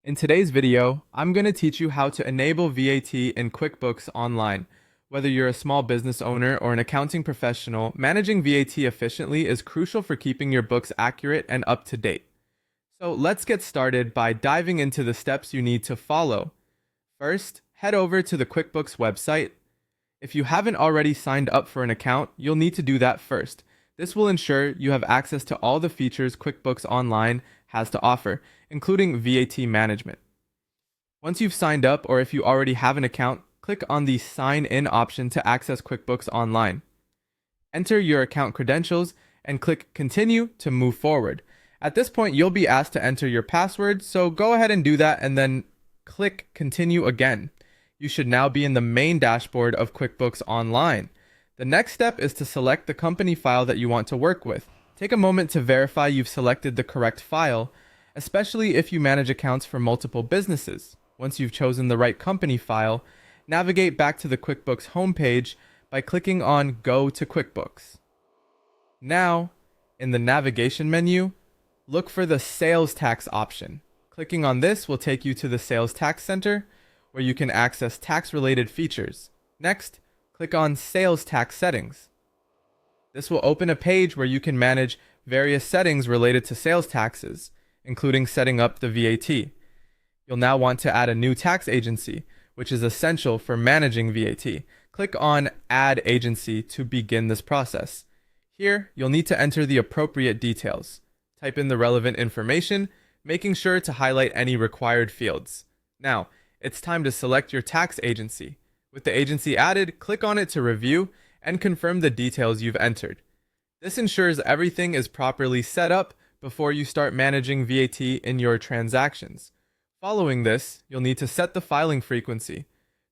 In today's video, I'm going to teach you how to enable VAT in QuickBooks Online. Whether you're a small business owner or an accounting professional, managing VAT efficiently is crucial for keeping your books accurate and up to date. So let's get started by diving into the steps you need to follow. First, head over to the QuickBooks website. If you haven't already signed up for an account, you'll need to do that first. This will ensure you have access to all the features QuickBooks Online has to offer, including VAT management. Once you've signed up, or if you already have an account, click on the Sign In option to access QuickBooks Online. Enter your account credentials and click Continue to move forward. At this point, you'll be asked to enter your password, so go ahead and do that and then click Continue again. You should now be in the main dashboard of QuickBooks Online. The next step is to select the company file that you want to work with. Take a moment to verify you've selected the correct file, especially if you manage accounts for multiple businesses. Once you've chosen the right company file, navigate back to the QuickBooks homepage by clicking on Go to QuickBooks. Now, in the navigation menu, look for the Sales Tax option. Clicking on this will take you to the Sales Tax Center, where you can access tax-related features. Next, click on Sales Tax Settings. This will open a page where you can manage various settings related to sales taxes, including setting up the VAT. You'll now want to add a new tax agency, which is essential for managing VAT. Click on Add Agency to begin this process. Here, you'll need to enter the appropriate details. Type in the relevant information, making sure to highlight any required fields. Now, it's time to select your tax agency. With the agency added, click on it to review and confirm the details you've entered. This ensures everything is properly set up before you start managing VAT in your transactions. Following this, you'll need to set the filing frequency.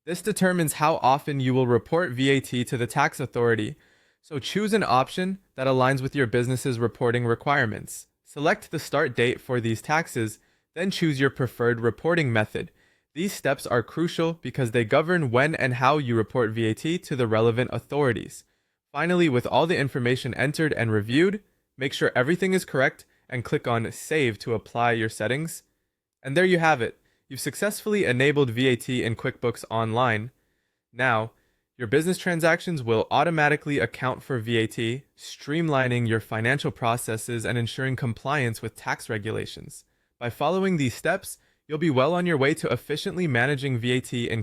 This determines how often you will report VAT to the tax authority, so choose an option that aligns with your business's reporting requirements. Select the start date for these taxes, then choose your preferred reporting method. These steps are crucial because they govern when and how you report VAT to the relevant authorities. Finally, with all the information entered and reviewed, make sure everything is correct and click on Save to apply your settings. And there you have it. You've successfully enabled VAT in QuickBooks Online. Now, your business transactions will automatically account for VAT, streamlining your financial processes and ensuring compliance with tax regulations. By following these steps, you'll be well on your way to efficiently managing VAT in